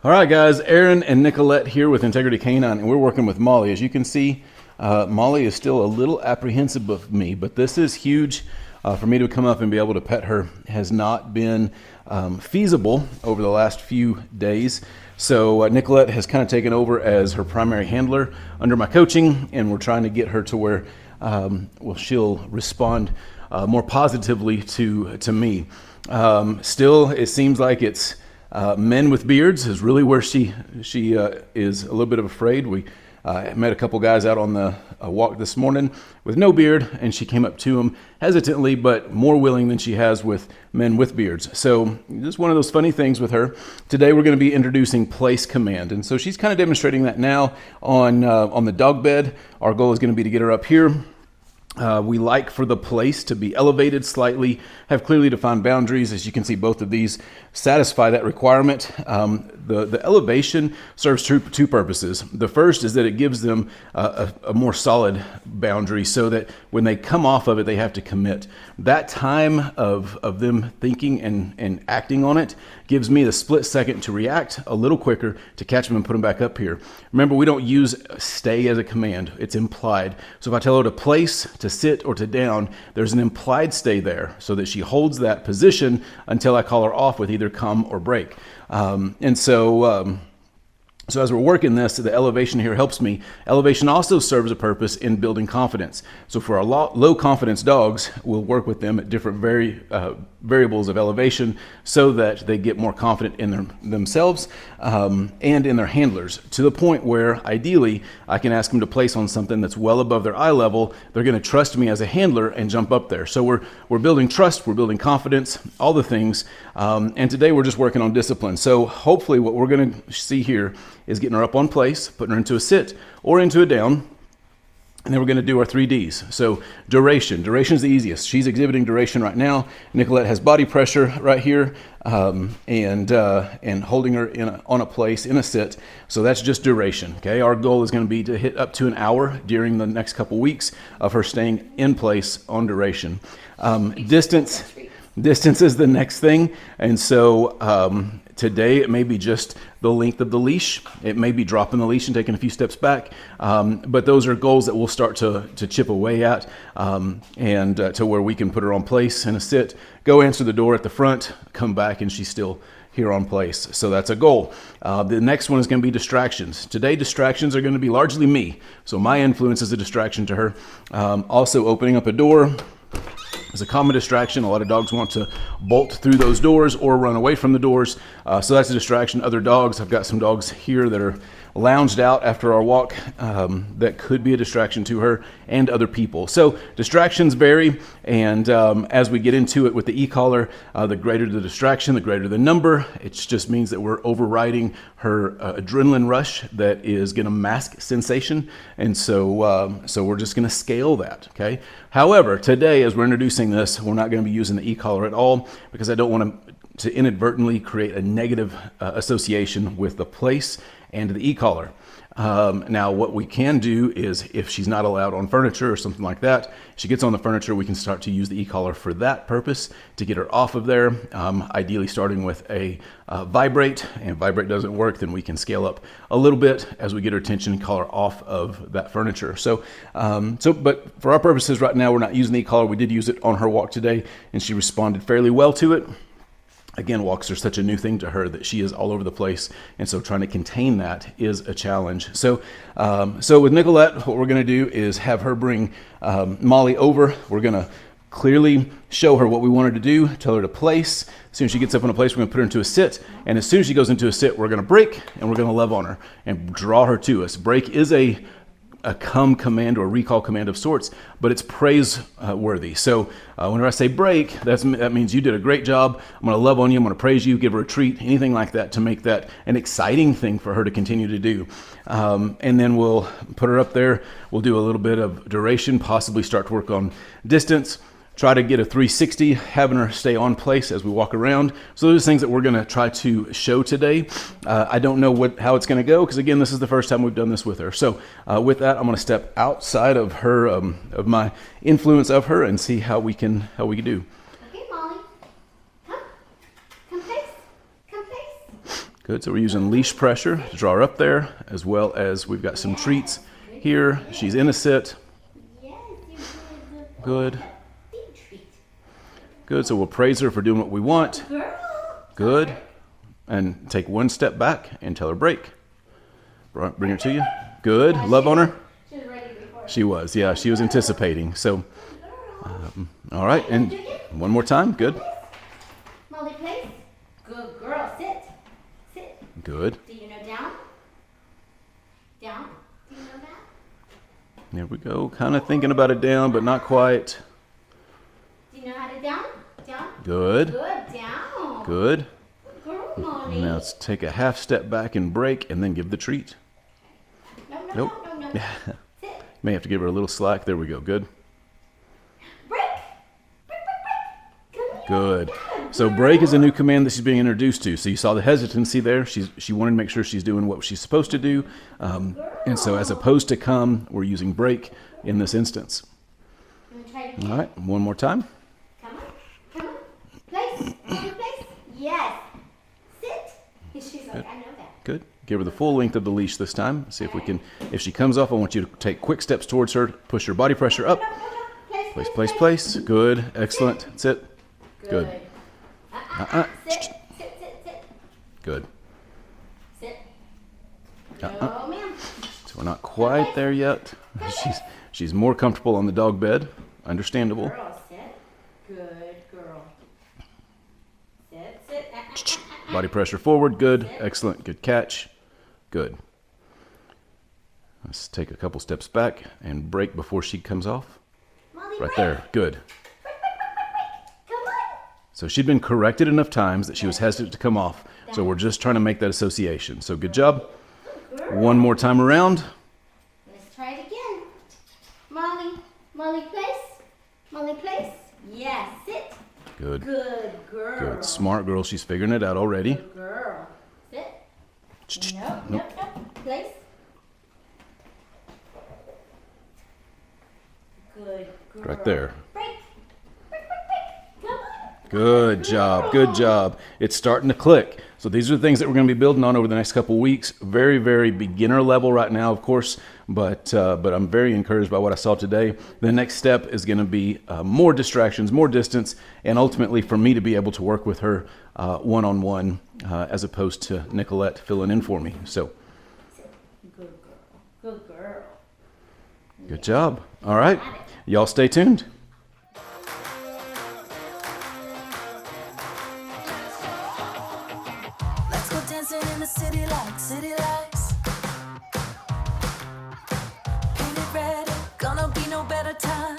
All right, guys, Aaron and Nicolette here with Integrity Canine, and we're working with Molly. As you can see, Molly is still a little apprehensive of me, but this is huge for me to come up and be able to pet her. Has not been feasible over the last few days. So Nicolette has kind of taken over as her primary handler under my coaching, and we're trying to get her to where she'll respond more positively to me. Still, it seems like it's men with beards is really where she is a little bit of afraid. We met a couple guys out on the walk this morning with no beard, and she came up to them hesitantly, but more willing than she has with men with beards. So just one of those funny things with her. Today we're going to be introducing place command, and so she's kind of demonstrating that now on the dog bed. Our goal is going to be to get her up here. We like for the place to be elevated slightly, have clearly defined boundaries. As you can see, both of these satisfy that requirement. The elevation serves two purposes. The first is that it gives them a more solid boundary so that when they come off of it, they have to commit. That time of them thinking and acting on it gives me the split second to react a little quicker to catch them and put them back up here. Remember, we don't use stay as a command. It's implied. So if I tell her to place, to sit, or to down, there's an implied stay there so that she holds that position until I call her off with either come or break. So as we're working this, the elevation here helps me. Elevation also serves a purpose in building confidence. So for our low confidence dogs, we'll work with them at different variables of elevation so that they get more confident in themselves and in their handlers, to the point where ideally I can ask them to place on something that's well above their eye level. They're going to trust me as a handler and jump up there. So we're building trust, we're building confidence, all the things. And today we're just working on discipline. So hopefully what we're going to see here is getting her up on place, putting her into a sit or into a down, and then we're going to do our 3Ds. So duration is the easiest. She's exhibiting duration right now. Nicolette has body pressure right here, and holding her on a place in a sit. So that's just duration. Okay, our goal is going to be to hit up to an hour during the next couple weeks of her staying in place on duration. Distance is the next thing, and so today it may be just the length of the leash. It may be dropping the leash and taking a few steps back, but those are goals that we'll start to chip away at, and to where we can put her on place in a sit, go answer the door at the front, come back, and she's still here on place. So that's a goal. The next one is going to be distractions. Today, distractions are going to be largely me. So my influence is a distraction to her. Also, opening up a door is a common distraction. A lot of dogs want to bolt through those doors or run away from the doors. So that's a distraction. Other dogs, I've got some dogs here that are lounged out after our walk that could be a distraction to her and other people. So distractions vary, and as we get into it with the e-collar, the greater the distraction, the greater the number. It just means that we're overriding her adrenaline rush that is going to mask sensation, and so we're just going to scale that. Okay. However, today as we're introducing this, we're not going to be using the e-collar at all because I don't want to inadvertently create a negative association with the place and the e-collar. Now, what we can do is if she's not allowed on furniture or something like that, she gets on the furniture, we can start to use the e-collar for that purpose to get her off of there, ideally starting with a vibrate. And if vibrate doesn't work, then we can scale up a little bit as we get her attention and call her off of that furniture. But for our purposes right now, we're not using the e-collar. We did use it on her walk today, and she responded fairly well to it. Again, walks are such a new thing to her that she is all over the place, and so trying to contain that is a challenge. So with Nicolette, what we're going to do is have her bring Molly over. We're going to clearly show her what we want her to do, tell her to place. As soon as she gets up in a place, we're going to put her into a sit, and as soon as she goes into a sit, we're going to break, and we're going to love on her and draw her to us. Break is a come command or a recall command of sorts, but it's praise-worthy. So whenever I say break, that means you did a great job. I'm going to love on you. I'm going to praise you, give her a treat, anything like that to make that an exciting thing for her to continue to do. And then we'll put her up there. We'll do a little bit of duration, possibly start to work on distance. Try to get a 360, having her stay on place as we walk around. So those are things that we're going to try to show today. I don't know how it's going to go because, again, this is the first time we've done this with her. So with that, I'm going to step outside of her, of my influence of her, and see how we can do. Okay, Molly. Come place. Good. So we're using leash pressure to draw her up there, as well as we've got some treats here. She's in a sit. Yes, you did a Good. big treat. Good. So we'll praise her for doing what we want. Girl. Good. And take one step back and tell her break. Bring her to you. Good. Love on her. She was ready before. She was. Yeah, she was anticipating. So, all right. And one more time. Good. Molly, place. Good girl. Sit. Sit. Good. Do you know down? Down. Do you know that? There we go. Kind of thinking about it down, but not quite. Do you know how to down? Down. Good. Good. Down. Good. Girl, Molly. Now let's take a half step back and break, and then give the treat. No, no, Nope. no, no, no. Sit. May have to give her a little slack. There we go. Good. Break. Break, break, break. Come here. Good. So break is a new command that she's being introduced to. So you saw the hesitancy there. She wanted to make sure she's doing what she's supposed to do. And so as opposed to come, we're using break in this instance. You want to try it again? All right. One more time. Come on. Come on. Place. Molly, place. Yes. Sit. She's like, I know that. Good. Give her the full length of the leash this time. See if we can. If she comes off, I want you to take quick steps towards her. Push your body pressure up. Place, Place, place. Good. Excellent. Sit. Good. Sit. Sit, sit, sit. Good. Sit. No, ma'am. So we're not quite there yet. She's more comfortable on the dog bed. Understandable. Girl, sit. Good girl. Sit, sit. Body pressure forward. Good. Excellent. Good catch. Good. Let's take a couple steps back and break before she comes off. Molly, Right break. there. Good. Break, break, break, break, break. Come on. So she'd been corrected enough times that she was hesitant to come off. So we're just trying to make that association. So good job. Girl. One more time around. Let's try it again. Molly. Molly, place. Molly, place. Yes. Sit. Good. Good girl. Good. Smart girl. She's figuring it out already. Good girl. Sit. Nope, Nope. nope, nope. Place. Good girl. Right there. Break. Break, break, break. Come on. Good job. Good job. It's starting to click. So these are the things that we're going to be building on over the next couple weeks. Very, very beginner level right now, of course, but I'm very encouraged by what I saw today. The next step is going to be more distractions, more distance, and ultimately for me to be able to work with her one-on-one as opposed to Nicolette filling in for me. So Good girl. Good girl. good job. All right. Y'all stay tuned. Let's go dancing in the city lights. Ain't it ready? Gonna be no better time.